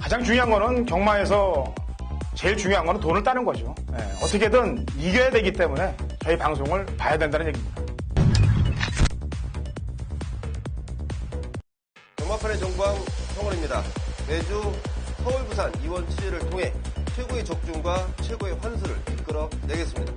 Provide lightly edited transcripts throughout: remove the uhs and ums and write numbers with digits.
가장 중요한 거는 경마에서 제일 중요한 거는 돈을 따는 거죠. 어떻게든 이겨야 되기 때문에 저희 방송을 봐야 된다는 얘기입니다. 경마판의 정광 성원입니다. 매주 서울, 부산, 이원 취재를 통해 최고의 적중과 최고의 환수를 이끌어내겠습니다.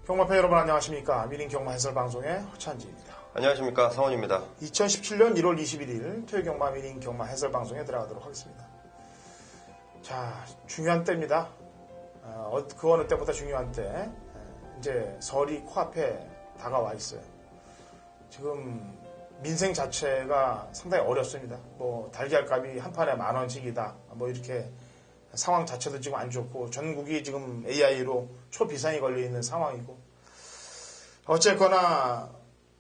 경마팬 여러분 안녕하십니까. 미린 경마 해설 방송의 허찬지입니다. 안녕하십니까. 성원입니다. 2017년 1월 21일 토요경마 미린 경마 해설 방송에 들어가도록 하겠습니다. 자, 중요한 때입니다. 그 어느 때보다 중요한 때. 이제 설이 코앞에 다가와 있어요. 지금 민생 자체가 상당히 어렵습니다. 뭐 달걀값이 한 판에 10,000원씩이다. 뭐 이렇게 상황 자체도 지금 안 좋고 전국이 지금 AI로 초비상이 걸려 있는 상황이고, 어쨌거나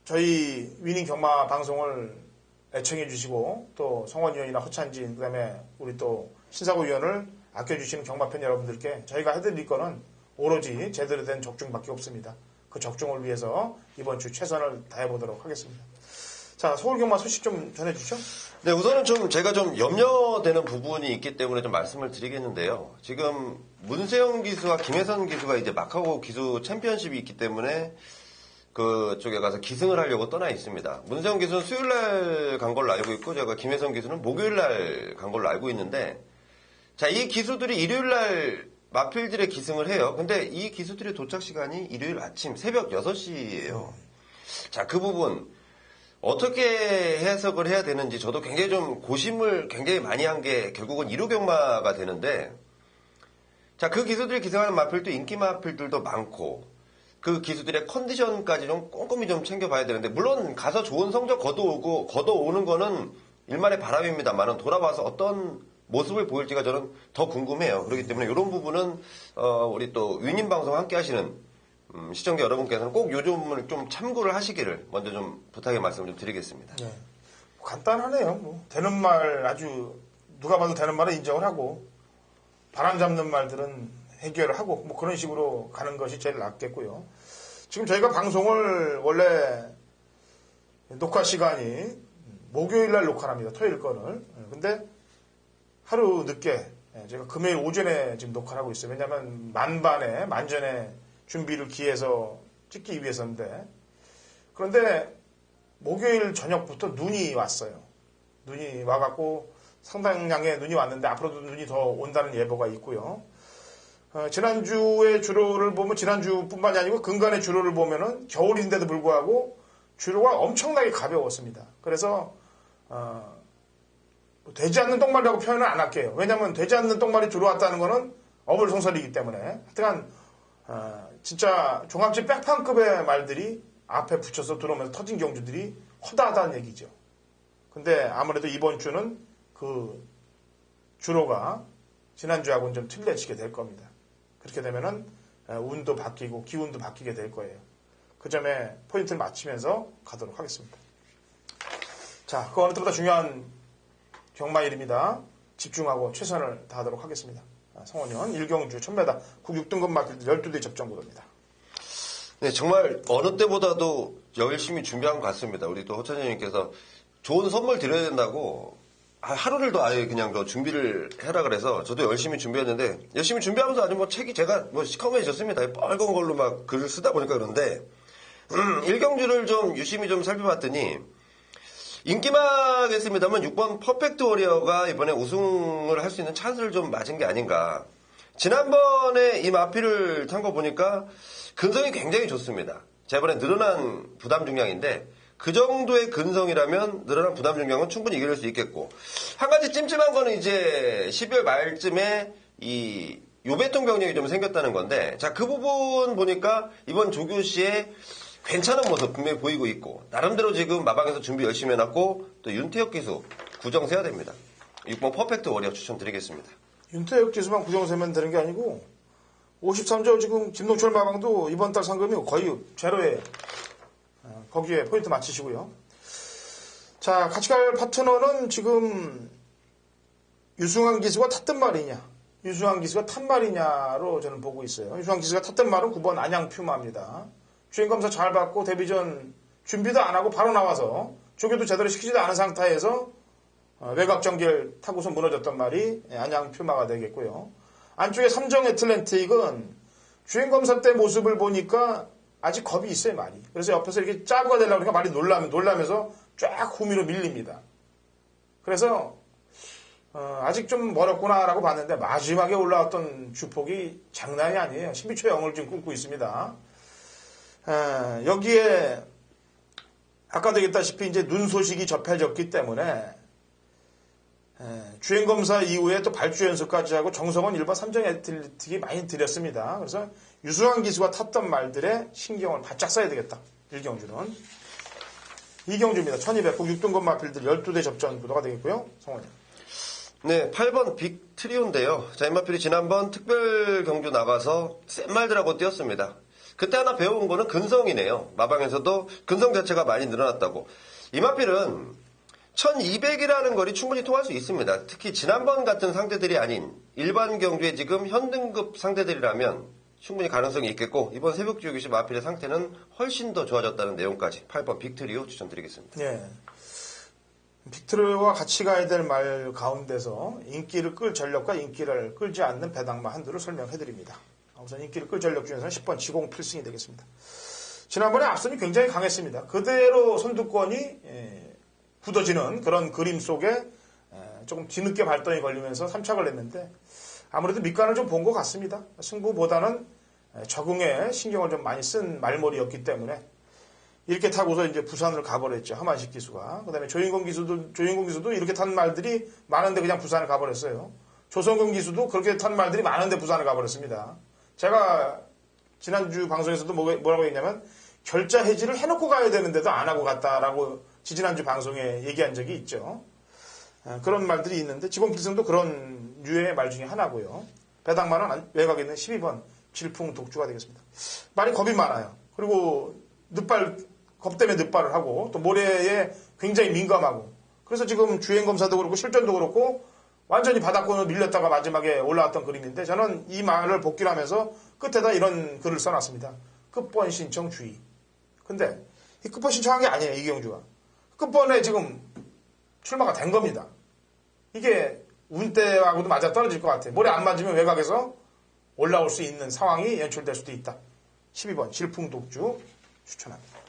저희 위닝 경마 방송을 애청해 주시고 또 성원 위원이나 허찬진 그다음에 우리 또 신사구 위원을 아껴주시는 경마팬 여러분들께 저희가 해드릴 거는 오로지 제대로 된 적중밖에 없습니다. 그 적중을 위해서 이번 주 최선을 다해보도록 하겠습니다. 자, 서울경마 소식 좀 전해주시죠. 네, 우선은 제가 염려되는 부분이 있기 때문에 좀 말씀을 드리겠는데요. 지금 문세영 기수와 김혜선 기수가 이제 마카오 기수 챔피언십이 있기 때문에 그쪽에 가서 기승을 하려고 떠나 있습니다. 문세영 기수는 수요일날 간 걸로 알고 있고, 제가 김혜선 기수는 목요일날 간 걸로 알고 있는데, 자, 이 기수들이 일요일날 마필들의 기승을 해요. 근데 이 기수들의 도착 시간이 일요일 아침 새벽 6시예요. 자, 그 부분 어떻게 해석을 해야 되는지 저도 굉장히 고심을 굉장히 많이 한 게 결국은 1호 경마가 되는데, 자, 그 기수들이 기승하는 마필도 인기 마필들도 많고, 그 기수들의 컨디션까지 꼼꼼히 챙겨봐야 되는데, 물론 가서 좋은 성적 걷어오는 거는 일말의 바람입니다만은 돌아와서 어떤 모습을 보일지가 저는 더 궁금해요. 그렇기 때문에 이런 부분은 우리 또 위닝 방송 함께 하시는 시청자 여러분께서는 꼭 요 점을 좀 참고를 하시기를 먼저 부탁의 말씀을 드리겠습니다. 네. 간단하네요. 뭐 되는 말, 아주 누가 봐도 되는 말은 인정을 하고, 바람 잡는 말들은 해결을 하고, 뭐 그런 식으로 가는 것이 제일 낫겠고요. 지금 저희가 방송을 원래 녹화 시간이 목요일 날 녹화를 합니다. 토요일 거를. 근데 하루 늦게 제가 금요일 오전에 지금 녹화를 하고 있어요. 왜냐하면 만전에 준비를 기해서 찍기 위해서인데, 그런데 목요일 저녁부터 눈이 왔어요. 눈이 와갖고 상당량의 눈이 왔는데 앞으로도 눈이 더 온다는 예보가 있고요. 지난주의 주로를 보면, 지난주뿐만이 아니고 근간의 주로를 보면은 겨울인데도 불구하고 주로가 엄청나게 가벼웠습니다. 그래서 되지 않는 똥말이라고 표현을 안 할게요. 왜냐하면 되지 않는 똥말이 들어왔다는 거는 어불성설이기 때문에. 하여튼 진짜 종합지 백판급의 말들이 앞에 붙여서 들어오면서 터진 경주들이 허다하다는 얘기죠. 근데 아무래도 이번 주는 그 주로가 지난주하고는 좀 틀려지게 될 겁니다. 그렇게 되면은 운도 바뀌고 기운도 바뀌게 될 거예요. 그 점에 포인트를 맞추면서 가도록 하겠습니다. 자, 그 어느 때보다 중요한 경마일입니다. 집중하고 최선을 다하도록 하겠습니다. 성원현 1경주 1000m 9,6등급 마필들 12대 접전구도입니다. 네, 정말 어느 때보다도 열심히 준비한 것 같습니다. 우리 또 허찬현님께서 좋은 선물 드려야 된다고 하루를 더 아예 그냥 더 준비를 해라 그래서 저도 열심히 준비했는데, 열심히 준비하면서 아주 책이 제가 시커매졌습니다. 빨간 걸로 막 글을 쓰다 보니까 그런데 1경주를 유심히 살펴봤더니 인기마겠습니다만 6번 퍼펙트 워리어가 이번에 우승을 할 수 있는 찬스를 맞은 게 아닌가. 지난번에 이 마필을 탄 거 보니까 근성이 굉장히 좋습니다. 자, 이번에 늘어난 부담 중량인데 그 정도의 근성이라면 늘어난 부담 중량은 충분히 이길 수 있겠고, 한 가지 찜찜한 거는 이제 12월 말쯤에 이 요배통 병력이 생겼다는 건데, 자, 그 부분 보니까 이번 조교 씨의 괜찮은 모습 분명히 보이고 있고, 나름대로 지금 마방에서 준비 열심히 해놨고, 또 윤태혁 기수 구정 세야 됩니다. 6번 퍼펙트 워리어 추천드리겠습니다. 윤태혁 기수만 구정 세면 되는 게 아니고 53조 지금 김동철 마방도 이번 달 상금이 거의 제로예요. 거기에 포인트 맞추시고요. 자, 같이 갈 파트너는 지금 유승환 기수가 탔던 말이냐, 유승환 기수가 탄 말이냐로 저는 보고 있어요. 유승환 기수가 탔던 말은 9번 안양 퓨마입니다. 주행검사 잘 받고 데뷔전 준비도 안 하고 바로 나와서 조교도 제대로 시키지도 않은 상태에서 외곽 전결 타고서 무너졌던 말이 안양 퓨마가 되겠고요. 안쪽에 삼성 애틀랜틱은 주행검사 때 모습을 보니까 아직 겁이 있어요, 많이. 그래서 옆에서 이렇게 짜부가 되려고 하니까 말이 놀라면서 쫙 후미로 밀립니다. 그래서 아직 좀 멀었구나라고 봤는데 마지막에 올라왔던 주폭이 장난이 아니에요. 12초의 0을 지금 끊고 있습니다. 여기에 아까도 얘기했다시피 이제 눈 소식이 접해졌기 때문에 주행검사 이후에 또 발주 연습까지 하고 정성원 1번 삼성 애틀랜틱이 많이 들였습니다. 그래서 유승환 기수가 탔던 말들에 신경을 바짝 써야 되겠다. 1경주는. 2경주입니다. 1200국 6등급 마필들 12대 접전 구도가 되겠고요. 성원이. 네, 8번 빅트리오인데요. 자, 이 마필이 지난번 특별 경주 나가서 센 말들하고 뛰었습니다. 그때 하나 배워온 거는 근성이네요. 마방에서도 근성 자체가 많이 늘어났다고. 이 마필은 1200이라는 거리 충분히 통할 수 있습니다. 특히 지난번 같은 상대들이 아닌 일반 경주에 지금 현등급 상대들이라면 충분히 가능성이 있겠고, 이번 새벽주 교시 마필의 상태는 훨씬 더 좋아졌다는 내용까지 8번 빅트리오 추천드리겠습니다. 예. 빅트리오와 같이 가야 될 말 가운데서 인기를 끌 전력과 인기를 끌지 않는 배당마 한두를 설명해드립니다. 우선 인기를 끌 전력 중에서는 10번 지공 필승이 되겠습니다. 지난번에 앞선이 굉장히 강했습니다. 그대로 선두권이 굳어지는 그런 그림 속에 조금 뒤늦게 발동이 걸리면서 3착을 냈는데 아무래도 밑간을 좀 본 것 같습니다. 승부보다는 적응에 신경을 좀 많이 쓴 말머리였기 때문에 이렇게 타고서 이제 부산을 가버렸죠. 하만식 기수가. 그 다음에 조인공 기수도 이렇게 탄 말들이 많은데 그냥 부산을 가버렸어요. 조성근 기수도 그렇게 탄 말들이 많은데 부산을 가버렸습니다. 제가 지난주 방송에서도 뭐라고 했냐면 결자 해지를 해놓고 가야 되는데도 안 하고 갔다라고 지지난주 방송에 얘기한 적이 있죠. 그런 말들이 있는데 지공필승도 그런 류의 말 중에 하나고요. 배당만은 외곽에 있는 12번 질풍 독주가 되겠습니다. 말이 겁이 많아요. 그리고 겁 때문에 늑발을 하고 또 모래에 굉장히 민감하고 그래서 지금 주행검사도 그렇고 실전도 그렇고 완전히 바닥권으로 밀렸다가 마지막에 올라왔던 그림인데 저는 이 말을 복기를 하면서 끝에다 이런 글을 써놨습니다. 끝번 신청 주의. 근데 이 끝번 신청한 게 아니에요. 이경주가. 끝번에 지금 출마가 된 겁니다. 이게 운대하고도 맞아 떨어질 것 같아요. 모래 안 맞으면 외곽에서 올라올 수 있는 상황이 연출될 수도 있다. 12번 질풍독주 추천합니다.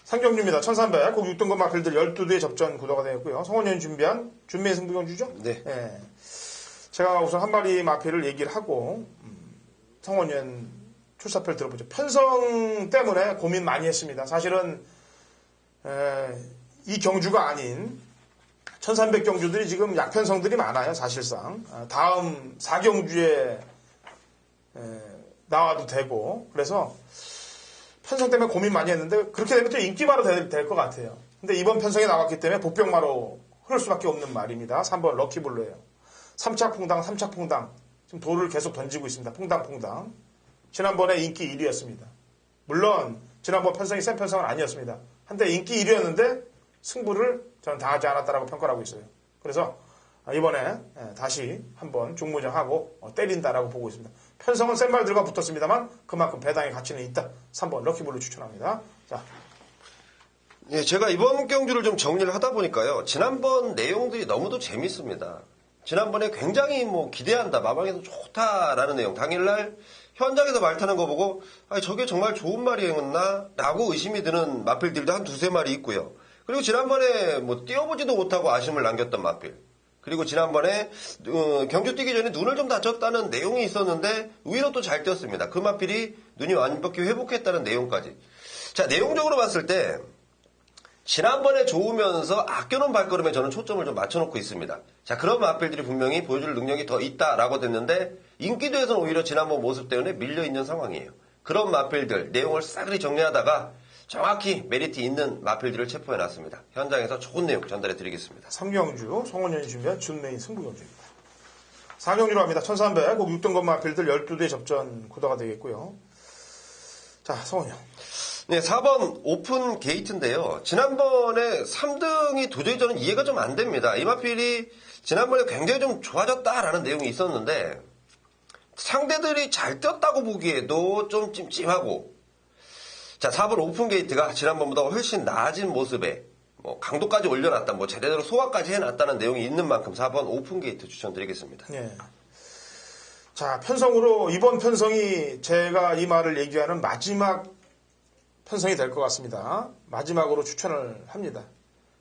상경주입니다. 1300, 국 6등급 마필들 12대 접전 구도가 되었고요. 성원현이 준비한 준비의 승부경주죠? 네. 예. 제가 우선 한 마리 마필을 얘기를 하고 성원현 출사표를 들어보죠. 편성 때문에 고민 많이 했습니다. 사실은 이 경주가 아닌 1300 경주들이 지금 약편성들이 많아요. 사실상. 다음 4경주에 나와도 되고 그래서 편성 때문에 고민 많이 했는데 그렇게 되면 또 인기마로 될 것 같아요. 근데 이번 편성에 나왔기 때문에 복병마로 흐를 수밖에 없는 말입니다. 3번 럭키블루예요. 3착 퐁당, 3착 퐁당. 지금 돌을 계속 던지고 있습니다. 퐁당퐁당. 지난번에 인기 1위였습니다. 물론 지난번 편성이 센 편성은 아니었습니다. 한때 인기 1위였는데 승부를 저는 당하지 않았다라고 평가를 하고 있어요. 그래서 이번에 다시 한번 종무장하고 때린다라고 보고 있습니다. 편성은 센 말들과 붙었습니다만 그만큼 배당의 가치는 있다. 3번 럭키블루 추천합니다. 자, 예, 제가 이번 경주를 좀 정리를 하다 보니까요. 지난번 내용들이 너무도 재밌습니다. 지난번에 굉장히 기대한다, 마방에서 좋다라는 내용. 당일날 현장에서 말 타는 거 보고 저게 정말 좋은 말이었나? 라고 의심이 드는 마필들도 한 두세 마리 있고요. 그리고 지난번에 뛰어보지도 못하고 아쉬움을 남겼던 마필. 그리고 지난번에 경주 뛰기 전에 눈을 좀 다쳤다는 내용이 있었는데 의외로 또 잘 뛰었습니다. 그 마필이 눈이 완벽히 회복했다는 내용까지. 자, 내용적으로 봤을 때 지난번에 좋으면서 아껴놓은 발걸음에 저는 초점을 좀 맞춰놓고 있습니다. 자, 그런 마필들이 분명히 보여줄 능력이 더 있다라고 됐는데 인기도에서는 오히려 지난번 모습 때문에 밀려있는 상황이에요. 그런 마필들 내용을 싸그리 정리하다가 정확히 메리트 있는 마필들을 체포해놨습니다. 현장에서 좋은 내용 전달해드리겠습니다. 3경주 송원현이 준비한 준메인 승부경주입니다. 4경주로 합니다. 1300, 국 6등급 마필들 12대 접전 구도가 되겠고요. 자, 송원현. 네, 4번 오픈 게이트인데요. 지난번에 3등이 도저히 저는 이해가 좀 안 됩니다. 이 마필이 지난번에 굉장히 좀 좋아졌다라는 내용이 있었는데 상대들이 잘 뛰었다고 보기에도 좀 찜찜하고, 자, 4번 오픈 게이트가 지난번보다 훨씬 나아진 모습에 뭐 강도까지 올려놨다, 뭐 제대로 소화까지 해놨다는 내용이 있는 만큼 4번 오픈 게이트 추천드리겠습니다. 예. 자, 편성으로 이번 편성이 제가 이 말을 얘기하는 마지막 편성이 될 것 같습니다. 마지막으로 추천을 합니다.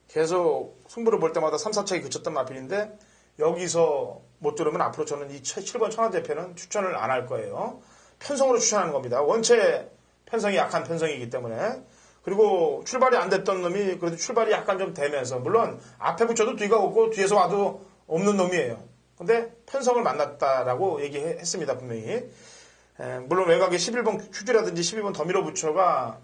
계속 승부를 볼 때마다 3, 4차에 그쳤던 마필인데 여기서 못 들으면 앞으로 저는 이 7번 천하제패는 추천을 안 할 거예요. 편성으로 추천하는 겁니다. 원체 편성이 약한 편성이기 때문에. 그리고 출발이 안 됐던 놈이 그래도 출발이 약간 좀 되면서, 물론 앞에 붙여도 뒤가 없고 뒤에서 와도 없는 놈이에요. 근데 편성을 만났다라고 얘기했습니다, 분명히. 물론 외곽에 11번 큐즈라든지 12번 더 밀어붙여가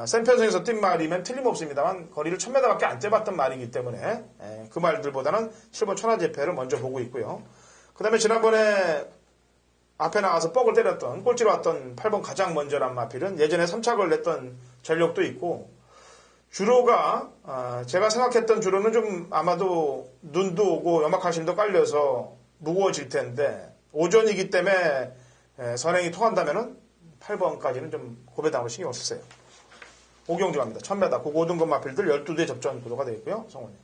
센 편성에서 뛴 말이면 틀림없습니다만 거리를 1000m밖에 안 떼봤던 말이기 때문에 그 말들보다는 7번 천하제패를 먼저 보고 있고요. 그 다음에 지난번에 앞에 나가서 뻑을 때렸던, 꼴찌로 왔던 8번 가장 먼저란 마필은 예전에 3착을 냈던 전력도 있고, 주로가 제가 생각했던 주로는 좀 아마도 눈도 오고 연막하심도 깔려서 무거워질 텐데 오전이기 때문에 선행이 통한다면은 8번까지는 좀 고배당으로 신경 쓰세요. 오경주 갑니다. 1000m 고 5등급 마필들 12대 접전 구도가 되어 있고요. 성원님.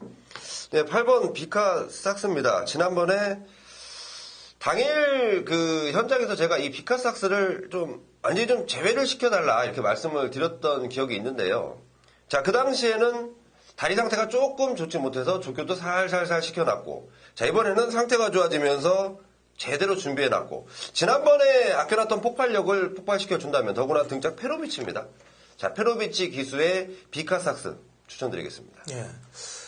네, 8번 비카 삭스입니다. 지난번에 당일 그 현장에서 제가 이 비카 삭스를 좀 완전히 좀 제외를 시켜달라 이렇게 말씀을 드렸던 기억이 있는데요. 자, 그 당시에는 다리 상태가 조금 좋지 못해서 조교도 살살살 시켜놨고, 자, 이번에는 상태가 좋아지면서 제대로 준비해놨고, 지난번에 아껴놨던 폭발력을 폭발시켜준다면 더구나 등짝 페로비치입니다. 자, 페로비치 기수의 비카삭스 추천드리겠습니다. 예.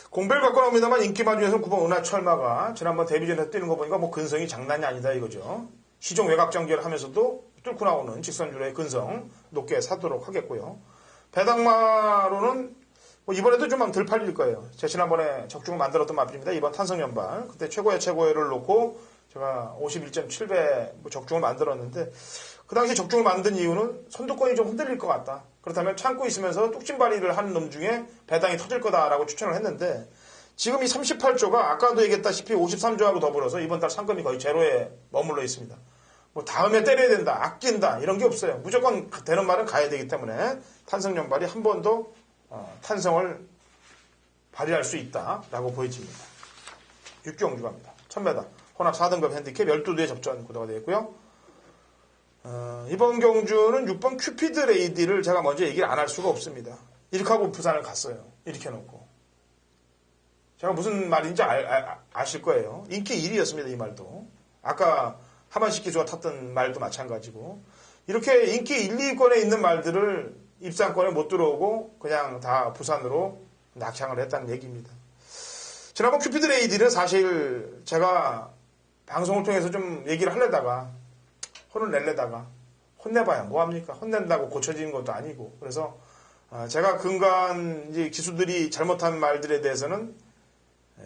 공배를 갖고 나옵니다만 인기만 중에서 9번 은하철마가 지난번 데뷔전에서 뛰는 거 보니까 뭐 근성이 장난이 아니다 이거죠. 시종 외곽장기를 하면서도 뚫고 나오는 직선주로의 근성 높게 사도록 하겠고요. 배당마로는 뭐 이번에도 좀 덜 팔릴 거예요. 제가 지난번에 적중을 만들었던 마필입니다. 이번 탄성연발. 그때 최고의 놓고 제가 51.7배 뭐 적중을 만들었는데, 그 당시 적중을 만든 이유는 선두권이 좀 흔들릴 것 같다. 그렇다면 참고 있으면서 뚝심발이를 하는 놈 중에 배당이 터질 거다라고 추천을 했는데, 지금 이 38조가 아까도 얘기했다시피 53조하고 더불어서 이번 달 상금이 거의 제로에 머물러 있습니다. 뭐 다음에 때려야 된다, 아낀다 이런 게 없어요. 무조건 되는 말은 가야 되기 때문에 탄성연발이 한 번 더 탄성을 발휘할 수 있다라고 보여집니다. 육경주 갑니다. 1000m 혼합 4등급 핸디캡 12대 접전 구도가 되어 있고요. 이번 경주는 6번 큐피드 레이디를 제가 먼저 얘기를 안 할 수가 없습니다. 이렇게 하고 부산을 갔어요. 이렇게 해놓고. 제가 무슨 말인지 아실 거예요. 인기 1위였습니다. 이 말도. 아까 하만식 기수가 탔던 말도 마찬가지고. 이렇게 인기 1, 2위권에 있는 말들을 입상권에 못 들어오고 그냥 다 부산으로 낙향을 했다는 얘기입니다. 지난번 큐피드 레이디는 사실 제가 방송을 통해서 좀 얘기를 하려다가 혼을 내려다가 혼내봐야 뭐합니까? 혼낸다고 고쳐지는 것도 아니고. 그래서 제가 근간 이제 기수들이 잘못한 말들에 대해서는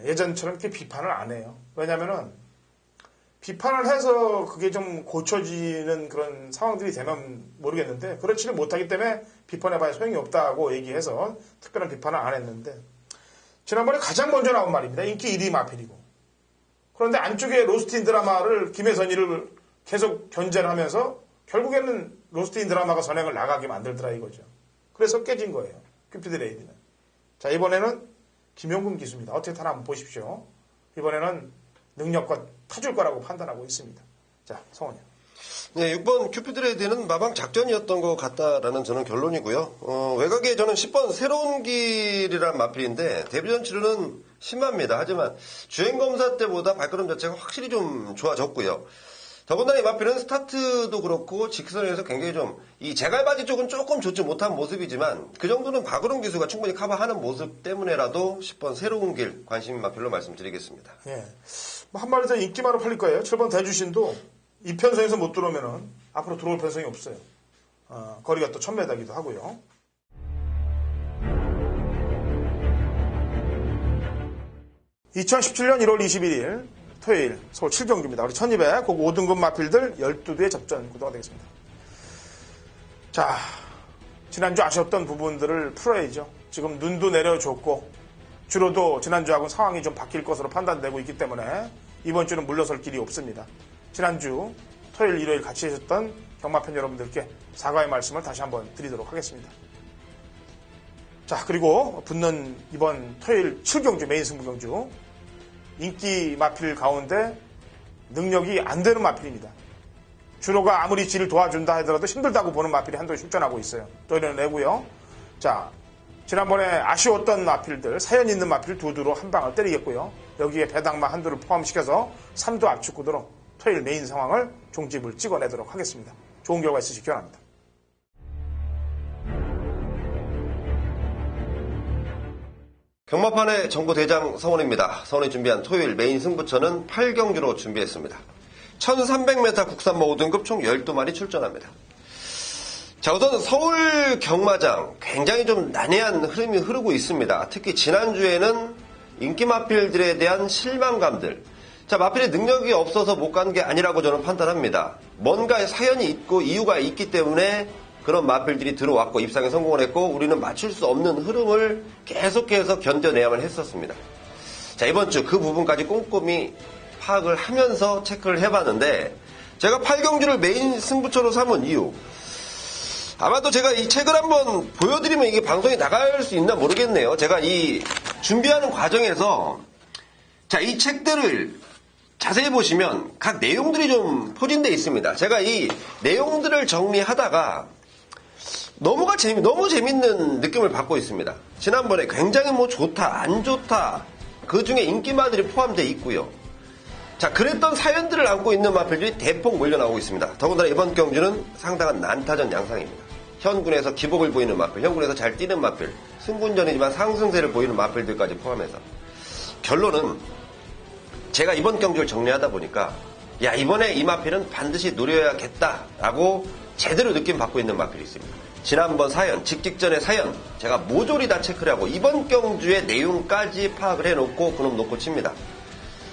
예전처럼 이렇게 비판을 안 해요. 왜냐면은 비판을 해서 그게 좀 고쳐지는 그런 상황들이 되면 모르겠는데, 그렇지는 못하기 때문에 비판해봐야 소용이 없다고 얘기해서 특별한 비판을 안 했는데, 지난번에 가장 먼저 나온 말입니다. 인기 1위 마필이고. 그런데 안쪽에 로스트인 드라마를 김혜선이를 계속 견제를 하면서 결국에는 로스트인 드라마가 선행을 나가게 만들더라 이거죠. 그래서 깨진 거예요. 큐피드 레이디는. 자, 이번에는 김용근 기수입니다. 어떻게 타나 한번 보십시오. 이번에는 능력과 타줄 거라고 판단하고 있습니다. 자, 성원이요. 네, 6번 큐피드 레이디는 마방 작전이었던 것 같다라는 저는 결론이고요. 외곽에 저는 10번 새로운 길이란 마필인데 데뷔전 치료는 심합니다. 하지만 주행검사 때보다 발걸음 자체가 확실히 좀 좋아졌고요. 더군다나 이 마필은 스타트도 그렇고 직선에서 굉장히 좀 이 제갈바지 쪽은 조금 좋지 못한 모습이지만 그 정도는 박으론 기수가 충분히 커버하는 모습 때문에라도 10번 새로운 길 관심 마필로 말씀드리겠습니다. 예. 한 마리 더 인기만으로 팔릴 거예요. 7번 대주신도 이 편성에서 못 들어오면은 앞으로 들어올 편성이 없어요. 거리가 또 1000m이기도 하고요. (2017년 1월 21일) 토요일 서울 7경기입니다. 우리 1200 고 5등급 마필들 12대 접전 구도가 되겠습니다. 자, 지난주 아쉬웠던 부분들을 풀어야죠. 지금 눈도 내려줬고 주로도 지난주하고는 상황이 좀 바뀔 것으로 판단되고 있기 때문에 이번 주는 물러설 길이 없습니다. 지난주 토요일, 일요일 같이 해줬던 경마팬 여러분들께 사과의 말씀을 다시 한번 드리도록 하겠습니다. 자, 그리고 붙는 이번 토요일 7경주 메인 승부 경주 인기 마필 가운데 능력이 안 되는 마필입니다. 준호가 아무리 지를 도와준다 하더라도 힘들다고 보는 마필이 한동에 출전하고 있어요. 또이내고요. 자, 지난번에 아쉬웠던 마필들, 사연 있는 마필 두두로 한 방을 때리겠고요. 여기에 배당마 한두를 포함시켜서 3두 압축 구도로 토요일 메인 상황을 종집을 찍어내도록 하겠습니다. 좋은 결과 있으시기 바랍니다. 경마판의 정보대장 성원입니다. 성원이 준비한 토요일 메인 승부처는 8경주로 준비했습니다. 1300m 국산모 5등급 총 12마리 출전합니다. 자, 우선 서울 경마장 굉장히 좀 난해한 흐름이 흐르고 있습니다. 특히 지난주에는 인기 마필들에 대한 실망감들. 자, 마필의 능력이 없어서 못 간 게 아니라고 저는 판단합니다. 뭔가 사연이 있고 이유가 있기 때문에 그런 마필들이 들어왔고 입상에 성공을 했고 우리는 맞출 수 없는 흐름을 계속해서 견뎌내야만 했었습니다. 자, 이번 주 그 부분까지 꼼꼼히 파악을 하면서 체크를 해봤는데 제가 8경주를 메인 승부처로 삼은 이유, 아마도 제가 이 책을 한번 보여드리면 이게 방송에 나갈 수 있나 모르겠네요. 제가 이 준비하는 과정에서 자, 이 책들을 자세히 보시면 각 내용들이 좀 포진되어 있습니다. 제가 이 내용들을 정리하다가 너무 재밌는 느낌을 받고 있습니다. 지난번에 굉장히 뭐 좋다, 안 좋다, 그 중에 인기마들이 포함되어 있고요. 자, 그랬던 사연들을 안고 있는 마필들이 대폭 몰려나오고 있습니다. 더군다나 이번 경주는 상당한 난타전 양상입니다. 현군에서 기복을 보이는 마필, 현군에서 잘 뛰는 마필, 승분전이지만 상승세를 보이는 마필들까지 포함해서 결론은 제가 이번 경주를 정리하다 보니까 야, 이번에 이 마필은 반드시 노려야겠다라고 제대로 느낌 받고 있는 마필이 있습니다. 지난번 사연, 직전의 사연 제가 모조리 다 체크를 하고 이번 경주의 내용까지 파악을 해놓고 그놈 놓고 칩니다.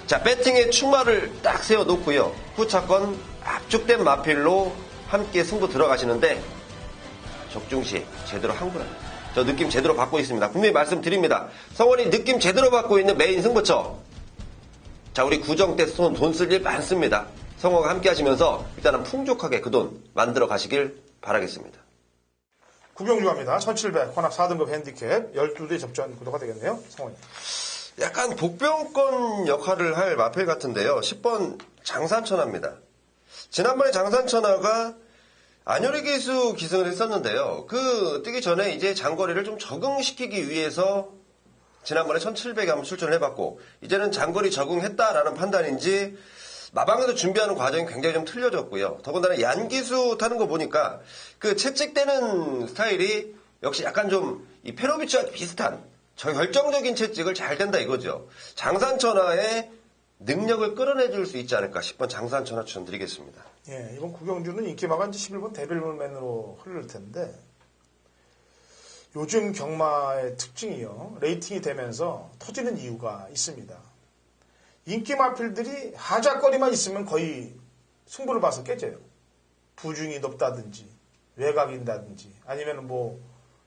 자, 배팅에 충마를 딱 세워놓고요. 후차권 압축된 마필로 함께 승부 들어가시는데 적중시 제대로 한구납니다. 저 느낌 제대로 받고 있습니다. 분명히 말씀드립니다. 성원이 느낌 제대로 받고 있는 메인 승부처. 자, 우리 구정 때 돈 쓸 일 많습니다. 성원과 함께 하시면서 일단은 풍족하게 그 돈 만들어 가시길 바라겠습니다. 구경주 갑니다. 1700 혼합 4등급 핸디캡 12대 접전 구도가 되겠네요. 성원이. 약간 복병권 역할을 할 마필 같은데요. 10번 장산천하입니다. 지난번에 장산천하가 안효리 기수 기승을 했었는데요. 그 뛰기 전에 이제 장거리를 좀 적응시키기 위해서 지난번에 1700에 한번 출전을 해봤고 이제는 장거리 적응했다라는 판단인지 마방에서 준비하는 과정이 굉장히 좀 틀려졌고요. 더군다나 얀기수 타는 거 보니까 그 채찍대는 스타일이 역시 약간 좀 이 페로비치와 비슷한 결정적인 채찍을 잘 된다 이거죠. 장산천하의 능력을 끌어내줄 수 있지 않을까 10번 장산천하 추천드리겠습니다. 예, 이번 구경주는 인기마가 이제 11번 데빌맨으로 흐를 텐데 요즘 경마의 특징이요. 레이팅이 되면서 터지는 이유가 있습니다. 인기 마필들이 하자거리만 있으면 거의 승부를 봐서 깨져요. 부중이 높다든지 외곽인다든지 아니면 뭐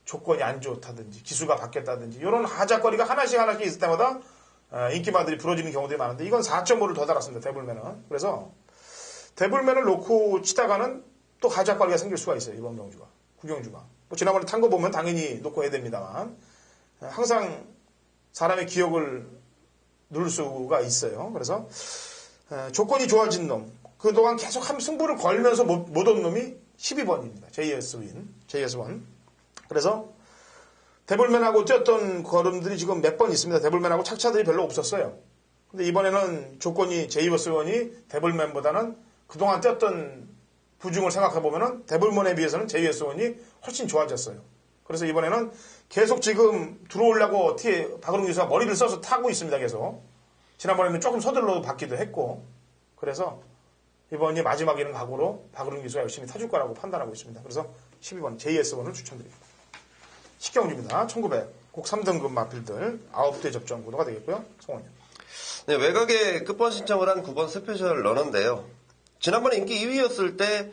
조건이 안 좋다든지 기수가 바뀌었다든지 이런 하자거리가 하나씩 있을 때마다 인기마들이 부러지는 경우들이 많은데 이건 4.5를 더 달았습니다. 데블맨은. 그래서 데블맨을 놓고 치다가는 또 하자거리가 생길 수가 있어요. 이번 경주가. 구경주가. 뭐 지난번에 탄 거 보면 당연히 놓고 해야 됩니다만 항상 사람의 기억을 누를 수가 있어요. 그래서 조건이 좋아진 놈, 그동안 계속 승부를 걸면서 못 온 놈이 12번입니다. JS1. 그래서 데블맨하고 뛰었던 걸음들이 지금 몇 번 있습니다. 데블맨하고 착차들이 별로 없었어요. 근데 이번에는 조건이 JS1이 데블맨보다는 그동안 뛰었던 부중을 생각해보면 데블맨에 비해서는 JS1이 훨씬 좋아졌어요. 그래서 이번에는 계속 지금 들어오려고 박은웅 기수가 머리를 써서 타고 있습니다. 계속. 지난번에는 조금 서둘러 받기도 했고 그래서 이번이 마지막이는 각오로 박은웅 기수가 열심히 타줄 거라고 판단하고 있습니다. 그래서 12번 JS1을 추천드립니다. 식경주입니다. 1900 곡 3등급 마필들 9대 접전 구도가 되겠고요. 성원이요. 네, 외곽에 끝번 신청을 한 9번 스페셜 러너인데요. 지난번에 인기 2위였을 때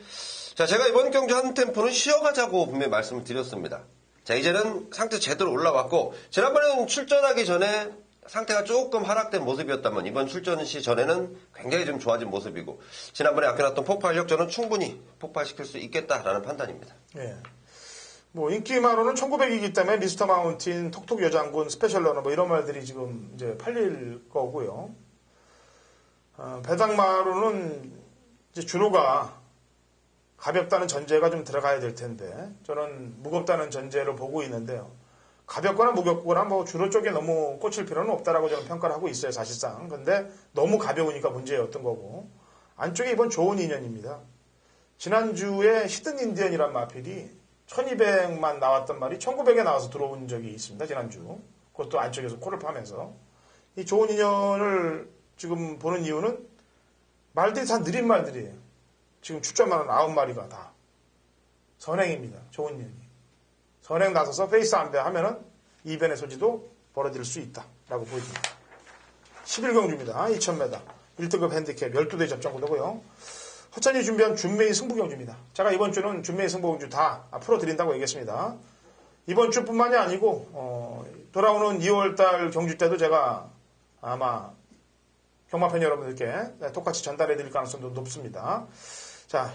자, 제가 이번 경주 한 템포는 쉬어가자고 분명히 말씀을 드렸습니다. 자, 이제는 상태 제대로 올라왔고, 지난번에는 출전하기 전에 상태가 조금 하락된 모습이었다면, 이번 출전 시 전에는 굉장히 좀 좋아진 모습이고, 지난번에 아껴놨던 폭발 력전은 충분히 폭발시킬 수 있겠다라는 판단입니다. 예. 뭐 인기만으로는 1900이기 때문에 미스터 마운틴, 톡톡 여장군, 스페셜 러너 뭐 이런 말들이 지금 이제 팔릴 거고요. 배당마로는 이제 주로가 가볍다는 전제가 좀 들어가야 될 텐데 저는 무겁다는 전제를 보고 있는데요. 가볍거나 무겁거나 뭐 주로 쪽에 너무 꽂힐 필요는 없다라고 저는 평가를 하고 있어요, 사실상. 근데 너무 가벼우니까 문제였던 거고. 안쪽에 이번 좋은 인연입니다. 지난주에 히든 인디언이란 마필이 1200만 나왔던 말이 1900에 나와서 들어온 적이 있습니다, 지난주. 그것도 안쪽에서 코를 파면서. 이 좋은 인연을 지금 보는 이유는 말들이 다 느린 말들이에요. 지금 출전하는 9마리가 다 선행입니다. 좋은 인연이. 선행 나서서 페이스 안배 하면은 이변의 소지도 벌어질 수 있다라고 보여집니다. 11경주입니다. 2000m. 1등급 핸디캡 12대 접전구도고요. 허찬이 준비한 준메이 승부경주입니다. 제가 이번 주는 준메이 승부경주 다 풀어드린다고 얘기했습니다. 이번 주뿐만이 아니고 돌아오는 2월달 경주 때도 제가 아마 경마팬 여러분들께 똑같이 전달해드릴 가능성도 높습니다. 자,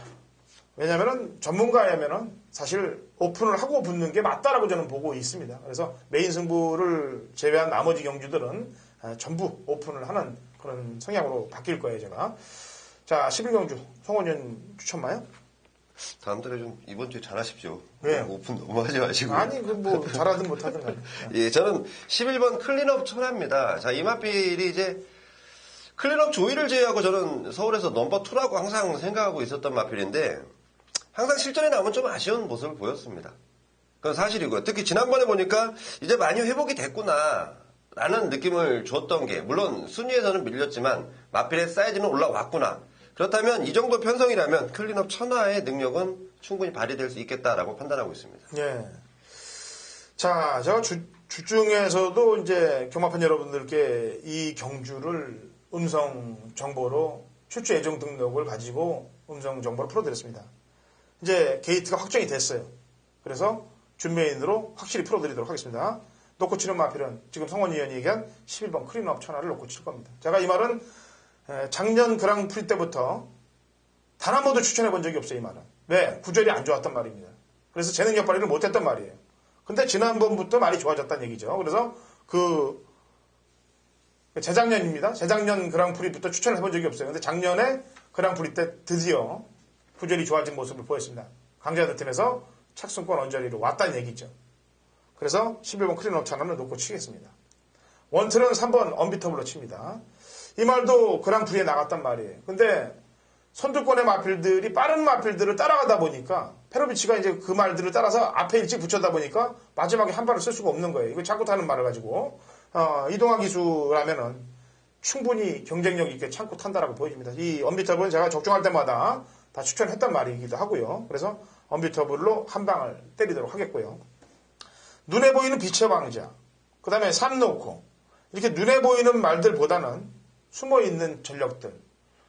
왜냐면은 전문가라면은 사실 오픈을 하고 붙는 게 맞다라고 저는 보고 있습니다. 그래서 메인 승부를 제외한 나머지 경주들은 전부 오픈을 하는 그런 성향으로 바뀔 거예요, 제가. 자, 11경주 송원현 추천마요? 다음 달에 좀 이번 주에 잘하십시오. 왜요? 오픈 너무 하지 마시고. 아니, 그 뭐 잘하든 못하든 간에. 예, 저는 11번 클린업 천하입니다. 자, 이 마필이 이제 클린업 조이를 제외하고 저는 서울에서 넘버 2라고 항상 생각하고 있었던 마필인데 항상 실전에 나오면 좀 아쉬운 모습을 보였습니다. 그건 사실이고요. 특히 지난번에 보니까 이제 많이 회복이 됐구나 라는 느낌을 줬던 게 물론 순위에서는 밀렸지만 마필의 사이즈는 올라왔구나. 그렇다면 이 정도 편성이라면 클린업 천하의 능력은 충분히 발휘될 수 있겠다라고 판단하고 있습니다. 예. 자, 제가 주중에서도 이제 경마팬 여러분들께 이 경주를 음성 정보로 출주 예정 등록을 가지고 음성 정보를 풀어드렸습니다. 이제 게이트가 확정이 됐어요. 그래서 준메인으로 확실히 풀어드리도록 하겠습니다. 놓고 치는 마필은 지금 성원이 의원이 얘기한 11번 클린업 천하를 놓고 칠 겁니다. 제가 이 말은 작년 그랑프리 때부터 단 한 번도 추천해 본 적이 없어요, 이 말은. 왜? 구절이 안 좋았단 말입니다. 그래서 재능력 발휘를 못했단 말이에요. 근데 지난번부터 많이 좋아졌다는 얘기죠. 그래서 재작년입니다. 재작년 그랑프리부터 추천을 해본 적이 없어요. 근데 작년에 그랑프리 때 드디어 구절이 좋아진 모습을 보였습니다. 강자들 팀에서 착순권 언저리로 왔다는 얘기죠. 그래서 11번 클린업 찬원을 놓고 치겠습니다. 원트는 3번 언비터블로 칩니다. 이 말도 그랑프리에 나갔단 말이에요. 근데 선두권의 마필들이 빠른 마필들을 따라가다 보니까 페로비치가 이제 그 말들을 따라서 앞에 일찍 붙여다 보니까 마지막에 한 발을 쓸 수가 없는 거예요. 이거 자꾸 타는 말을 가지고 이동화 기수라면은 충분히 경쟁력 있게 참고 탄다라고 보여집니다. 이 언비터블은 제가 적중할 때마다 다 추천했단 말이기도 하고요. 그래서 언비터블로 한 방을 때리도록 하겠고요. 눈에 보이는 빛의 왕자, 그 다음에 삼 놓고 이렇게 눈에 보이는 말들보다는 숨어있는 전력들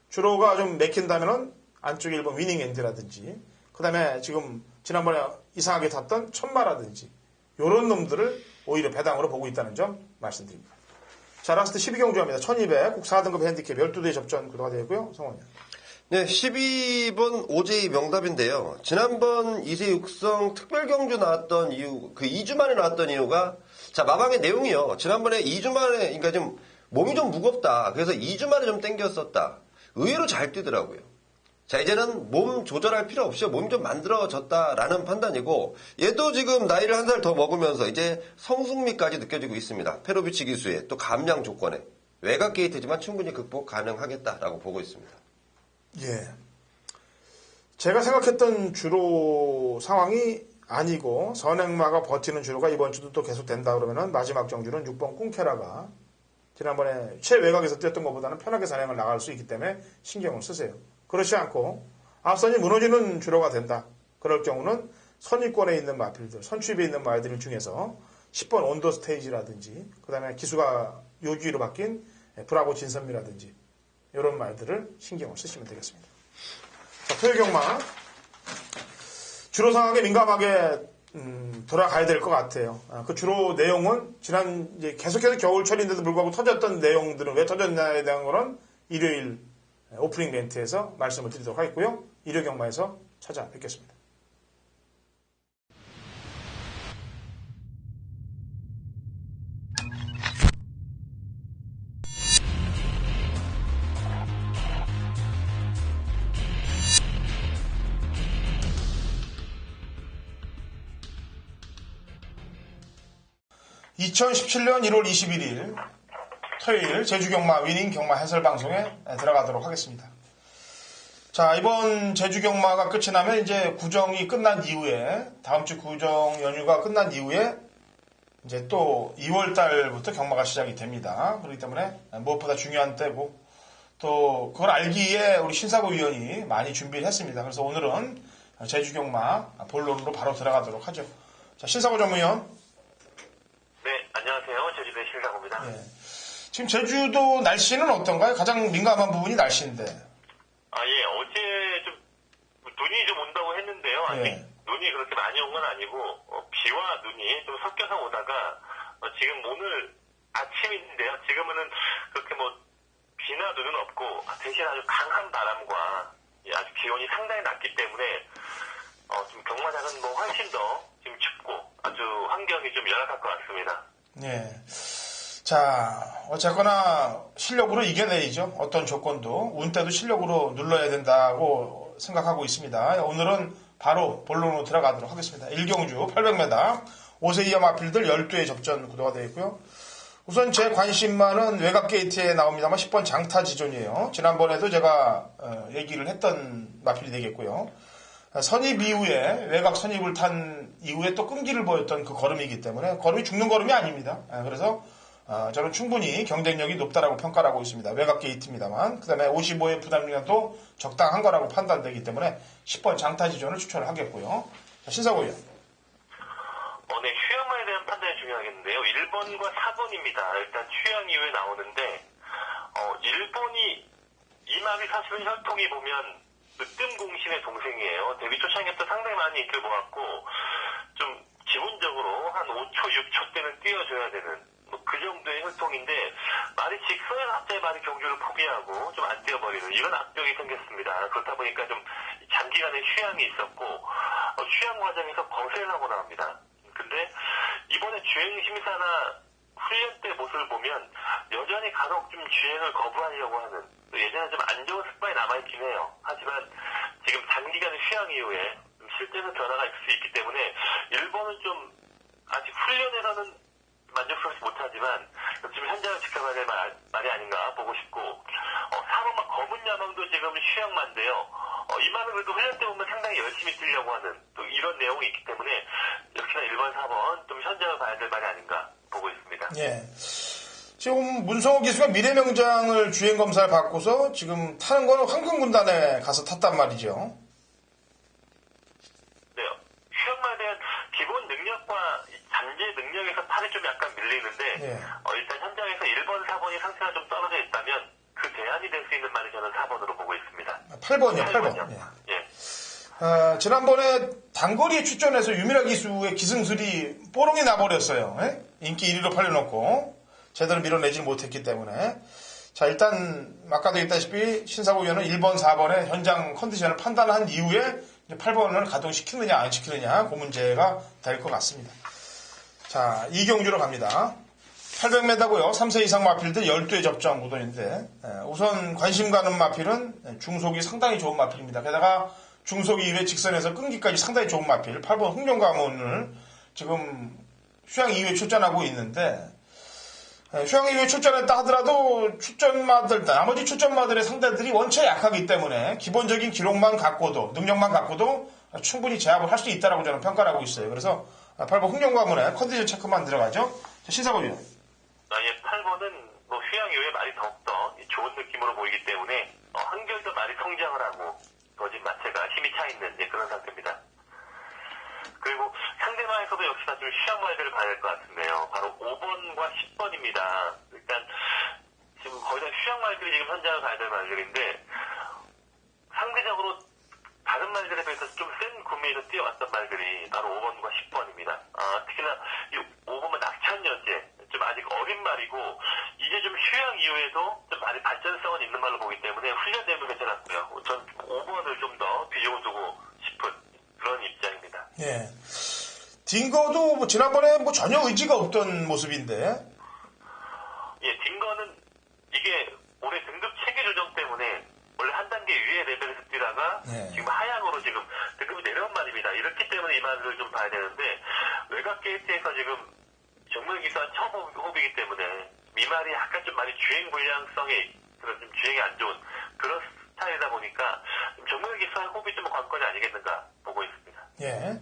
주로가 좀 맥힌다면은 안쪽에 1번 위닝 엔드라든지 그 다음에 지금 지난번에 이상하게 탔던 천마라든지 요런 놈들을 오히려 배당으로 보고 있다는 점 말씀드립니다. 자, 라스트 12경주합니다. 1200 국 4등급 핸디캡 12대 접전 구도가 되고요. 성원이요. 네, 12번 OJ 명답인데요. 지난번 2세 육성 특별경주 나왔던 이유, 그 2주 만에 나왔던 이유가, 자, 마방의 내용이요. 지난번에 2주 만에, 그러니까 좀 몸이 좀 무겁다. 그래서 2주 만에 좀 땡겼었다. 의외로 잘 뛰더라고요. 자, 이제는 몸 조절할 필요 없이 몸이 좀 만들어졌다라는 판단이고, 얘도 지금 나이를 한 살 더 먹으면서 이제 성숙미까지 느껴지고 있습니다. 페로비치 기수의 또 감량 조건에. 외곽 게이트지만 충분히 극복 가능하겠다라고 보고 있습니다. 예. 제가 생각했던 주로 상황이 아니고 선행마가 버티는 주로가 이번 주도 또 계속 된다 그러면은 마지막 정주는 6번 꿍케라가 지난번에 최외곽에서 뛰었던 것보다는 편하게 선행을 나갈 수 있기 때문에 신경을 쓰세요. 그렇지 않고 앞선이 무너지는 주로가 된다. 그럴 경우는 선입권에 있는 마필들, 선취입에 있는 마일들 중에서 10번 온도 스테이지라든지 그 다음에 기수가 요주위로 바뀐 브라보 진선미라든지 이런 말들을 신경을 쓰시면 되겠습니다. 자, 토요경마 주로 상황에 민감하게 돌아가야 될 것 같아요. 그 주로 내용은 지난 이제 계속해서 겨울철인데도 불구하고 터졌던 내용들은 왜 터졌냐에 대한 거는 일요일 오프닝 멘트에서 말씀을 드리도록 하겠고요. 일요 경마에서 찾아뵙겠습니다. (2017년 1월 21일) 토요일 제주경마 위닝 경마 해설 방송에 들어가도록 하겠습니다. 자, 이번 제주경마가 끝이 나면 이제 구정이 끝난 이후에, 다음 주 구정 연휴가 끝난 이후에 이제 또 2월 달부터 경마가 시작이 됩니다. 그렇기 때문에 무엇보다 중요한 때고, 또 그걸 알기에 우리 신사고 위원이 많이 준비를 했습니다. 그래서 오늘은 제주경마 본론으로 바로 들어가도록 하죠. 자, 신사고 전무위원. 네, 안녕하세요. 제주도의 신사고입니다. 예. 지금 제주도 날씨는 어떤가요? 가장 민감한 부분이 날씨인데. 예, 어제 좀 눈이 좀 온다고 했는데요. 아직 예. 눈이 그렇게 많이 온 건 아니고 비와 눈이 좀 섞여서 오다가 지금 오늘 아침인데요. 지금은 그렇게 뭐 비나 눈은 없고 대신 아주 강한 바람과 아주 기온이 상당히 낮기 때문에 좀 경마장은 뭐 훨씬 더 지금 춥고 아주 환경이 좀 열악할 것 같습니다. 예. 자, 어쨌거나 실력으로 이겨내야죠. 어떤 조건도. 운 때도 실력으로 눌러야 된다고 생각하고 있습니다. 오늘은 바로 본론으로 들어가도록 하겠습니다. 일경주 800m 5세 이하 마필들 12회 접전 구도가 되어 있고요. 우선 제 관심만은 외곽 게이트에 나옵니다만 10번 장타지존이에요. 지난번에도 제가 얘기를 했던 마필이 되겠고요. 선입 이후에 외곽 선입을 탄 이후에 또 끈기를 보였던 그 걸음이기 때문에 걸음이 죽는 걸음이 아닙니다. 그래서 저는 충분히 경쟁력이 높다라고 평가를 하고 있습니다. 외곽 게이트입니다만. 그 다음에 55의 부담력도 적당한 거라고 판단되기 때문에 10번 장타지존을 추천을 하겠고요. 자, 신사고 의원. 네, 휴양마에 대한 판단이 중요하겠는데요. 1번과 4번입니다. 일단 휴양 이후에 나오는데 1번이 이막이 사실은 혈통이 보면 으뜸공신의 동생이에요. 데뷔 초창기 때 상당히 많이 인기를 모았고 좀 기본적으로 한 5초, 6초 때는 뛰어줘야 되는 그 정도의 혈통인데 말이 직선에서 갑자기 말이 경주를 포기하고 좀 안 뛰어버리는 이런 악병이 생겼습니다. 그렇다 보니까 좀 장기간의 휴양이 있었고 휴양 과정에서 거세를 하고 나옵니다. 근데 이번에 주행심사나 훈련 때 모습을 보면 여전히 간혹 좀 주행을 거부하려고 하는 예전에 좀 안 좋은 습관이 남아있긴 해요. 하지만 지금 장기간의 휴양 이후에 실제로 변화가 있을 수 있기 때문에 1번은 좀 아직 훈련에서는 만족스럽지 못하지만 지금 현장을 지켜봐야 될 말이 아닌가 보고 싶고 4번만 검은 야망도 지금 휴양만인데요. 이만은 그래도 훈련 때 보면 상당히 열심히 뛰려고 하는 또 이런 내용이 있기 때문에 역시나 1번, 4번 좀 현장을 봐야 될 말이 아닌가 보고 있습니다. 예. 지금 문성호 기수가 미래명장을 주행 검사를 받고서 지금 타는 거는 황금군단에 가서 탔단 말이죠. 네. 휴양만에 대한 기본 능력과 잠재 능력에서 팔이 좀 약간 밀리는데 일단 현장에서 1번, 4번이 상태가 좀 떨어져 있다면 그 대안이 될 수 있는 말이 저는 4번으로 보고 있습니다. 8번이요, 8번. 예. 지난번에 단거리에 출전해서 유미라 기수의 기승술이 뽀롱이 나버렸어요. 예? 인기 1위로 팔려놓고 제대로 밀어내지 못했기 때문에. 자, 일단 아까도 얘기했다시피 신사고 위원은 1번, 4번의 현장 컨디션을 판단한 이후에 8번을 가동시키느냐 안 시키느냐 그 문제가 될 것 같습니다. 자, 이경주로 갑니다. 800m고요. 3세 이상 마필들 12회 접전 구도인데 우선 관심 가는 마필은 중속이 상당히 좋은 마필입니다. 게다가 중속 이후에 직선에서 끈기까지 상당히 좋은 마필 8번 흥룡가문을 지금 휴양 이후에 출전하고 있는데 휴양 이후에 출전했다 하더라도 나머지 출전마들의 상대들이 원체 약하기 때문에 기본적인 기록만 갖고도 능력만 갖고도 충분히 제압을 할 수 있다라고 저는 평가를 하고 있어요. 그래서 8번 흥룡가문에 컨디션 체크만 들어가죠. 신사고 위원. 8번은 뭐 휴양 이후에 말이 더욱더 좋은 느낌으로 보이기 때문에 한결 더 말이 성장을 하고 거짓 마체가 힘이 차 있는 그런 상태입니다. 그리고 상대마에서도 역시나 좀 휴양 말들을 봐야 될 것 같은데요. 바로 5번과 10번입니다. 일단 지금 거의 다 휴양 말들이 지금 현장을 가야 될 말들인데 상대적으로 다른 다른 말들에 비해서 좀 센 구미에서 뛰어왔던 말들이 바로 5번과 10번입니다. 특히나 이 5번은 낙천여제, 좀 아직 어린 말이고 이제 좀 휴양 이후에도 좀 많이 발전성은 있는 말로 보기 때문에 훈련 내용도 괜찮았고요. 전 5번을 좀 더 비중을 두고 싶은 그런 입장입니다. 예. 딩거도 뭐 지난번에 뭐 전혀 의지가 없던 모습인데. 예, 딩거는 이게 올해 등급 체계 조정 때문에 원래 한 단계 위에 레벨에서 뛰다가 예. 지금 하향으로 지금 등급이 내려온 말입니다. 이렇기 때문에 이 말을 좀 봐야 되는데 외곽 게이트에서 지금 정명기사 처음 호흡이기 때문에 이 말이 약간 좀 많이 주행 불량성이 그런 좀 주행이 안 좋은 그런 스타일이다 보니까 정명기사 호흡이 좀 관건이 아니겠는가 보고 있습니다. 예.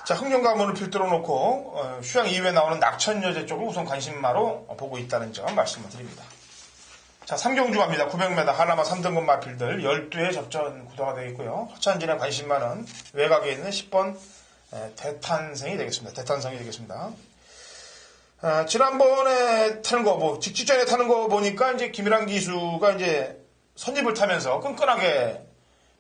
자, 흥룡가문을 필두로 놓고 휴양 이후에 나오는 낙천여제 쪽을 우선 관심마로 보고 있다는 점 말씀을 드립니다. 자, 3경주 갑니다. 900m 한라마 3등급 마필들 12회 접전 구도가 되겠고요. 허찬진의 관심마는 외곽에 있는 10번 대탄성이 되겠습니다. 대탄성이 되겠습니다. 지난번에 타는 거, 직전에 타는 거 보니까 이제 김일환 기수가 이제 선입을 타면서 끈끈하게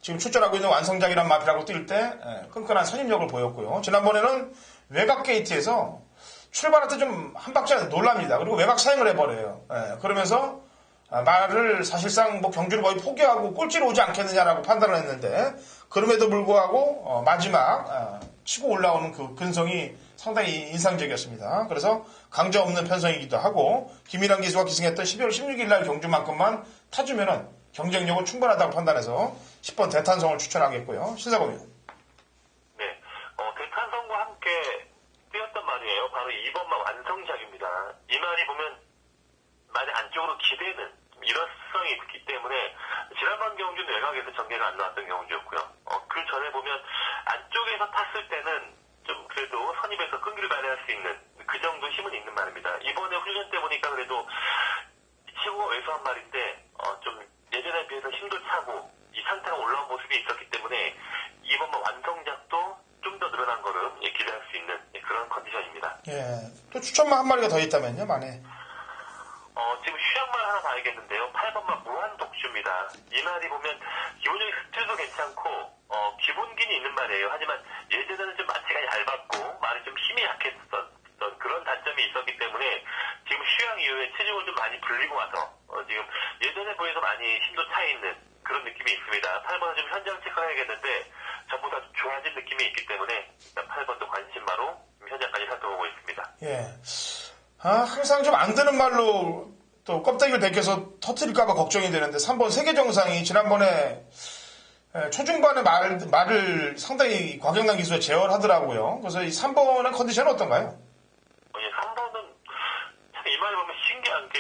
지금 출전하고 있는 완성작이란 마필하고 뛸 때 끈끈한 선임력을 보였고요. 지난번에는 외곽 게이트에서 출발할 때 좀 한 박자 놀랍니다. 그리고 외곽 사행을 해버려요. 그러면서 말을 사실상 뭐 경주를 거의 포기하고 꼴찌로 오지 않겠느냐라고 판단을 했는데 그럼에도 불구하고 마지막 치고 올라오는 그 근성이 상당히 인상적이었습니다. 그래서 강자 없는 편성이기도 하고 김일환 기수가 기승했던 12월 16일 날 경주만큼만 타주면은 경쟁력은 충분하다고 판단해서 10번 대탄성을 추천하겠고요. 신사범이요. 네, 대탄성과 함께 뛰었던 말이에요. 바로 2번만 완성작입니다. 이 말이 보면 많이 안쪽으로 기대는 일어성이 있기 때문에 지난번 경주는 외곽에서 전개가 안 나왔던 경주였고요. 그 전에 보면 안쪽에서 탔을 때는 좀 그래도 선입에서 끈기를 발휘할 수 있는 그 정도 힘은 있는 말입니다. 이번에 훈련 때 보니까 그래도 치고가 왜소한 말인데 좀 예전에 비해서 힘도 차고 이 상태가 올라온 모습이 있었기 때문에 이번 완성작도 좀 더 늘어난 거를 기대할 수 있는 그런 컨디션입니다. 예. 또 추천만 한 마리가 더 있다면요, 만에. 지금 휴양말 하나 봐야겠는데요. 8번만 무한독주입니다. 이 말이 보면 기본적인 스트도 괜찮고 기본기는 있는 말이에요. 하지만 예전에는 좀 마취가 얇았고 말이 좀 힘이 약했던 그런 단점이 있었기 때문에 지금 휴양 이후에 체중을 좀 많이 불리고 와서 지금 예전에 비해서 많이 힘도 차 있는 그런 느낌이 있습니다. 8번은 좀 현장 체크해야겠는데 전부 다 좋아진 느낌이 있기 때문에 일단 8번도 관심마로 현장까지 살펴보고 있습니다. 예. 항상 좀 안 되는 말로 또 껍데기를 벗겨서 터뜨릴까봐 걱정이 되는데 3번 세계정상이 지난번에 초중반에 말을 상당히 과격한 기술에 제어하더라고요. 그래서 이 3번의 컨디션은 어떤가요? 3번은 참 이 말을 보면 신기한 게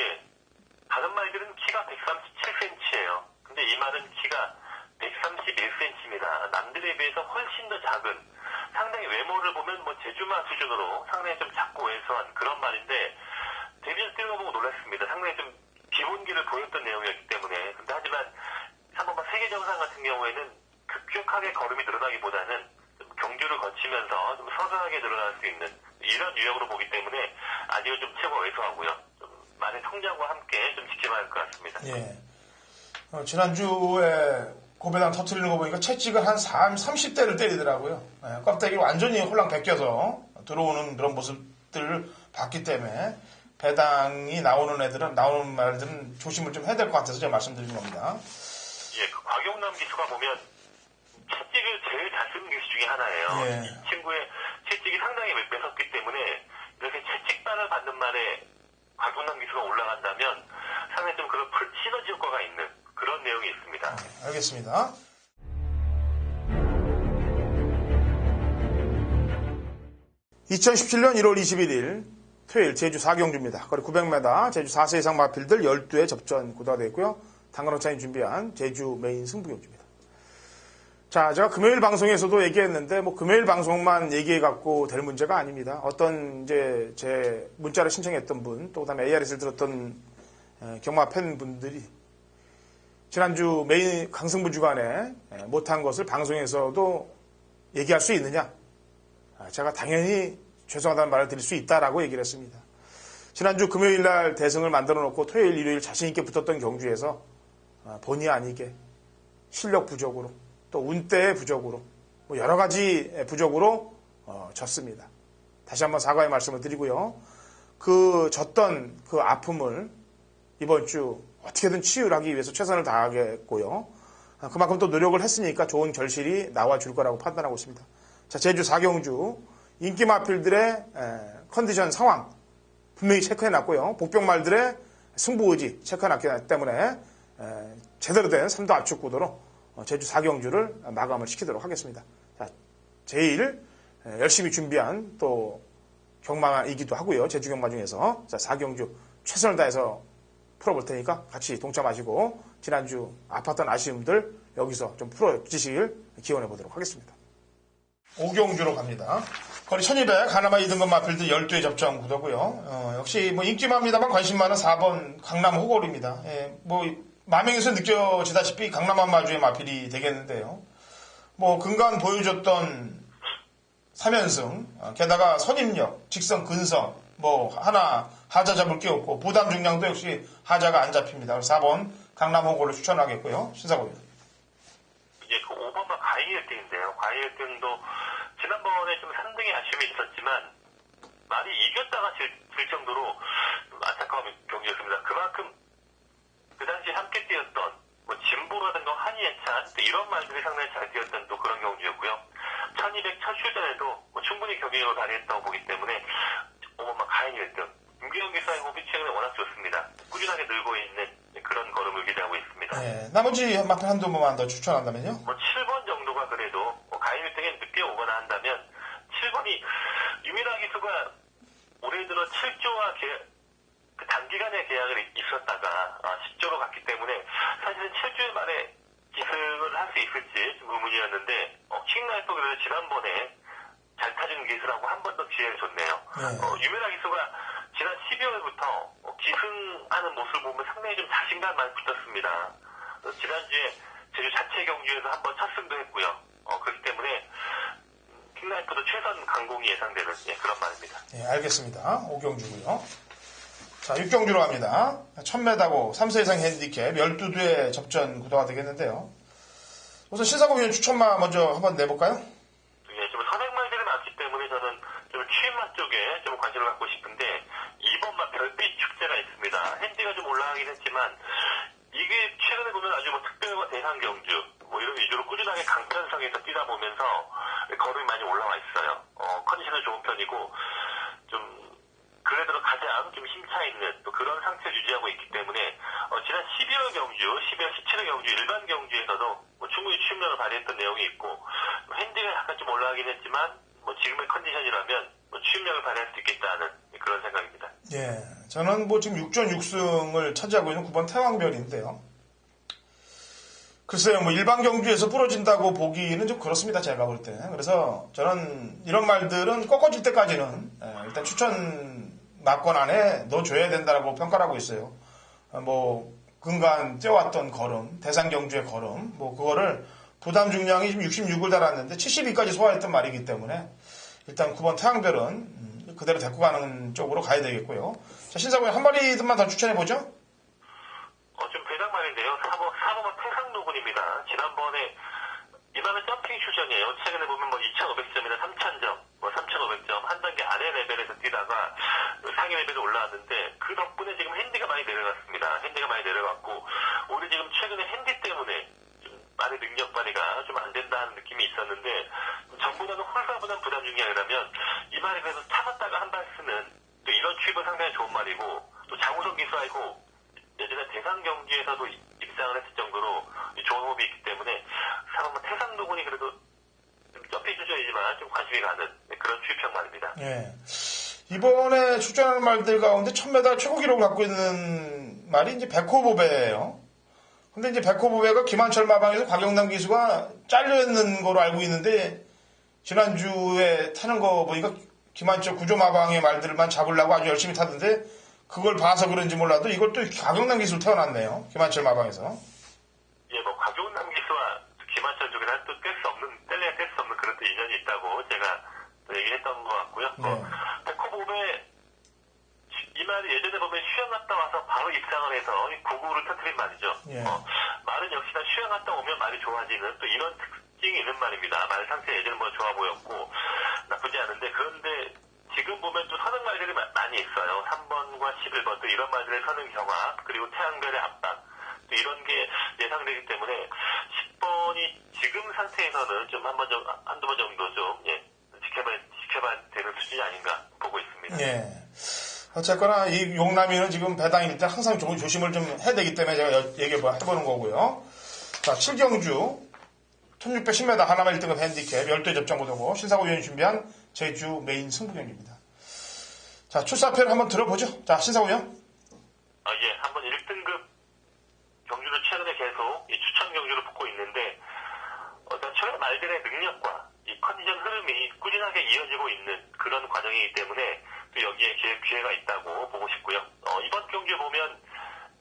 다른 말들은 키가 137cm예요. 근데 이 말은 키가 131cm입니다. 남들에 비해서 훨씬 더 작은 상당히 외모를 보면 뭐 제주마 수준으로 상당히 좀 작고 왜소한 그런 말인데 데뷔에서 뛰는 거 보고 놀랐습니다. 상당히 좀 기본기를 보였던 내용이었기 때문에 근데 하지만 3번만 세계정상 같은 경우에는 급격하게 걸음이 늘어나기보다는 좀 경주를 거치면서 좀 서서하게 늘어날 수 있는 이런 유형으로 보기 때문에 아직은 좀 최고 왜소하고요. 좀 많은 성장과 함께 좀 지켜봐야 할 것 같습니다. 예. 지난주에 고배당 터트리는 거 보니까 채찍을 한 30대를 때리더라고요. 껍데기 완전히 홀랑 벗겨서 들어오는 그런 모습들을 봤기 때문에 배당이 나오는 말들은 조심을 좀 해야 될 것 같아서 제가 말씀드리는 겁니다. 예, 그 곽용남 기수가 보면 채찍을 제일 잘 쓰는 기수 중에 하나예요. 예. 이 친구의 채찍이 상당히 매섭기 때문에 이렇게 채찍반을 받는 말에 곽용남 기수가 올라간다면 상당히 좀 그런 시너지 효과가 있는 그런 내용이 있습니다. 알겠습니다. (2017년 1월 21일) 토요일 제주 4경주입니다. 거리 900m 제주 4세 이상 마필들 12회 접전 구도가 되었고요. 당근호차이 준비한 제주 메인 승부경주입니다. 자, 제가 금요일 방송에서도 얘기했는데 금요일 방송만 얘기해갖고 될 문제가 아닙니다. 어떤 이제 제 문자를 신청했던 분, 또 그다음에 ARS를 들었던 경마 팬분들이 지난주 메인 강승부 주간에 못한 것을 방송에서도 얘기할 수 있느냐? 제가 당연히 죄송하다는 말을 드릴 수 있다라고 얘기를 했습니다. 지난주 금요일 날 대승을 만들어 놓고 토요일, 일요일 자신 있게 붙었던 경주에서 본의 아니게 실력 부족으로 또 운대의 부족으로 뭐 여러 가지 부족으로 졌습니다. 다시 한번 사과의 말씀을 드리고요. 그 졌던 그 아픔을 이번 주 어떻게든 치유를 하기 위해서 최선을 다하겠고요. 그만큼 또 노력을 했으니까 좋은 결실이 나와줄 거라고 판단하고 있습니다. 자, 제주 4경주 인기 마필들의 컨디션 상황 분명히 체크해놨고요. 복병말들의 승부의지 체크해놨기 때문에 제대로 된 3도 압축 구도로 제주 4경주를 마감을 시키도록 하겠습니다. 자, 제일 열심히 준비한 또 경마이기도 하고요. 제주 경마 중에서 자, 4경주 최선을 다해서 풀어볼 테니까 같이 동참하시고 지난주 아팠던 아쉬움들 여기서 좀 풀어주시길 기원해 보도록 하겠습니다. 5경주로 갑니다. 거리 1200 하나마 2등급 마필들 12회 접전 구도고요. 역시 뭐 인기마입니다만 관심 많은 4번 강남 호골입니다. 뭐 마명에서 느껴지다시피 강남한 마주의 마필이 되겠는데요. 뭐 근간 보여줬던 3연승 게다가 선임력, 직선 근성 뭐 하나 하자 잡을 게 없고 부담 중량도 역시 하자가 안 잡힙니다. 그래서 4번 강남 호골을 추천하겠고요. 신사고입니다. 이제 그 5번만 과일 1등인데요. 과일 1등도 지난번에 좀 3등의 아쉬움이 있었지만 많이 이겼다가 질 정도로 안타까운 경기였습니다. 그만큼 그 당시 함께 뛰었던 뭐 진보라든가 한이해찬 이런 말들이 상당히 잘 뛰었던 또 그런 경기였고요. 1200 첫 휴전에도 뭐 충분히 경기력을 발휘했다고 보기 때문에 5번만 과일 1등. 김기영 기사의 호흡이 최근에 워낙 좋습니다. 꾸준하게 늘고 있는 그런 걸음을 기대하고 있습니다. 네, 나머지 마필 한두 번만 더 추천한다면요? 뭐 7번 정도가 그래도 가인 1등에 늦게 오거나 한다면 7번이 유미라 기수가 올해 들어 7조와 그 단기간의 계약을 있었다가 10조로 갔기 때문에 사실은 7주일 만에 기승을 할 수 있을지 좀 의문이었는데 킹라이프 그래도 지난번에 잘 타준 기수라고 한 번 더 기회를 줬네요. 유미라 기수가 지난 12월부터 기승하는 모습을 보면 상당히 좀 자신감 많이 붙었습니다. 지난주에 제주 자체 경주에서 한번 첫 승도 했고요. 그렇기 때문에 킹라이프도 최선 강공이 예상되는 그런 말입니다. 네, 알겠습니다. 5경주고요. 자, 6경주로 갑니다. 1000m고 3세 이상 핸디캡 12두의 접전 구도가 되겠는데요. 우선 신사고위원 추천마 먼저 한번 내볼까요? 예, 좀 선행말들이 많기 때문에 저는 좀 취임마 쪽에 좀 관심을 갖고 싶은데 2번마 별빛 축제가 있습니다. 핸디가 좀 올라가긴 했지만 이게 최근에 보면 아주 뭐 특별과 대상 경주 뭐 이런 위주로 꾸준하게 강편성에서 뛰다 보면서 걸음이 많이 올라와 있어요. 컨디션은 좋은 편이고 좀 그래도 가장 좀 힘차 있는 또 그런 상태를 유지하고 있기 때문에 지난 12월 경주, 12월 17일 경주 일반 경주에서도 뭐 충분히 취임력을 발휘했던 내용이 있고 핸디가 약간 좀 올라가긴 했지만 뭐 지금의 컨디션이라면 뭐 취임력을 발휘할 수 있겠다는 그런 생각입니다. 예, 저는 뭐 지금 6전 6승을 차지하고 있는 9번 태왕별인데요. 글쎄요, 뭐 일반 경주에서 부러진다고 보기는 좀 그렇습니다. 제가 볼 때. 그래서 저는 이런 말들은 꺾어질 때까지는 일단 추천 막권 안에 넣어줘야 된다라고 평가를 하고 있어요. 뭐 근간 뛰어왔던 걸음, 대상 경주의 걸음, 뭐 그거를 부담 중량이 지금 66을 달았는데 72까지 소화했던 말이기 때문에 일단 9번 태양별은 그대로 데리고 가는 쪽으로 가야 되겠고요. 자, 신사고에 한 마리만 더 추천해보죠. 좀 배당 말인데요. 4번은 태상노군입니다. 지난번에 이번에 점핑 슈전이에요. 최근에 보면 뭐 2,500점이나 3,000점, 뭐 3,500점 한 단계 아래 레벨에서 뛰다가 상위 레벨에 올라왔는데 그 덕분에 지금 핸디가 많이 내려갔습니다. 핸디가 많이 내려갔고 오히려 지금 최근에 핸디 때문에 좀 많이 능력 발휘가 좀 안 된다는 느낌이 있었는데 전보다는 홀가분한 부담 중량이라면 이 말이 그래서 참았다가 한 발 쓰는 또 이런 취입은 상당히 좋은 말이고 또 장우성 기수하고 예전에 대상 경기에서도 입상을 했을 정도로 좋은 호흡이 있기 때문에 사람은 태상노군이 그래도 좀 점핑 주전이지만 좀 관심이 가는 그런 취입형 말입니다. 예. 이번에 출전하는 말들 가운데 1000m 최고 기록을 갖고 있는 말이 이제 백호보배예요. 근데 이제 백호보배가 김한철 마방에서 곽영남 기수가 잘려있는 거로 알고 있는데 지난주에 타는 거 보니까 김한철 구조 마방의 말들만 잡으려고 아주 열심히 타던데 그걸 봐서 그런지 몰라도 이걸 또 곽영남 기수로 태어났네요. 김한철 마방에서. 예, 뭐 곽영남 기수와 김한철 쪽이랑 또 뗄래야 뗄 수 없는 그런 또 인연이 있다고 제가 또 얘기했던 것 같고요. 네. 백호보배 이 말이 예전에 보면 휴양 갔다 와서 바로 입상을 해서 구구를 터뜨린 말이죠. 예. 말은 역시나 휴양 갔다 오면 말이 좋아지는 또 이런 말 상태 예전보다 좋아 보였고 나쁘지 않은데 그런데 지금 보면 또 서는 말들이 많이 있어요. 3번과 11번 또 이런 말들의 서는 경화 그리고 태양별의 압박 또 이런 게 예상되기 때문에 10번이 지금 상태에서는 좀 한두 번 정도 좀 지켜봐야 되는 수준이 아닌가 보고 있습니다. 예. 어쨌거나 이 용남이는 지금 배당일 때 항상 조심을 좀 해야 되기 때문에 제가 해보는 거고요. 자, 7경주 1610m 하나만 1등급 핸디캡 12회 접전보도고 신사고 위원이 준비한 제주 메인 승부 경기입니다. 자, 출사표를 한번 들어보죠. 자, 신사고 위원. 예, 한번 1등급 경주를 최근에 계속 이 추천 경주를 붙고 있는데 최근 말들의 능력과 이 컨디션 흐름이 꾸준하게 이어지고 있는 그런 과정이기 때문에 또 여기에 기회가 있다고 보고 싶고요. 이번 경기에 보면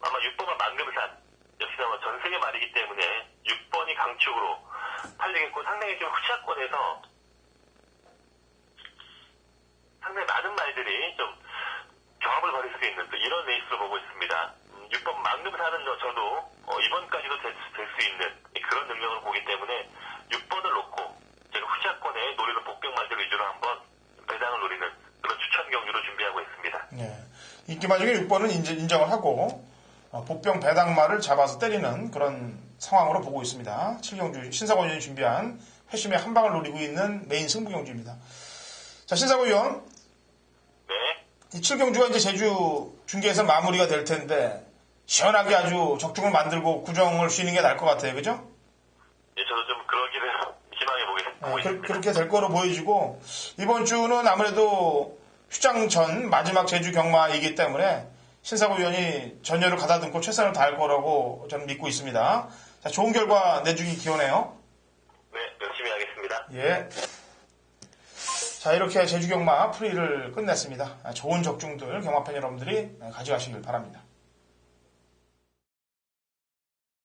아마 6번과 만금산 역시나 전 세계 말이기 때문에 6번이 강축으로 팔리겠고 상당히 좀 후차권에서 상당히 많은 말들이 좀 경합을 벌일 수 있는 또 이런 레이스로 보고 있습니다. 6번 만금산은 저도 이번까지도 될 수 있는 그런 능력을 보기 때문에 6번을 놓고 제가 후차권에 노리는 복병 말들 위주로 한번 배당을 노리는 그런 추천 경주로 준비하고 있습니다. 네. 인기말 중에 6번은 인정을 하고 복병 배당말을 잡아서 때리는 그런 상황으로 보고 있습니다. 7경주 신사고 위원이 준비한 회심의 한 방을 노리고 있는 메인 승부 경주입니다. 자, 신사고 위원. 네. 이 7경주가 이제 제주 중계에서 마무리가 될 텐데 시원하게 아주 적중을 만들고 구정을 쉬는 게 나을 것 같아요. 그죠? 예, 저도 좀 그러기를 희망해 보고 있습니다. 그렇게 될 거로 보여지고 이번 주는 아무래도 휴장 전 마지막 제주 경마이기 때문에 신사고 위원이 전열을 가다듬고 최선을 다할 거라고 저는 믿고 있습니다. 자, 좋은 결과 내주기 기원해요. 네, 열심히 하겠습니다. 예. 자, 이렇게 제주 경마 프리를 끝냈습니다. 좋은 적중들 경마팬 여러분들이 가져가시길 바랍니다.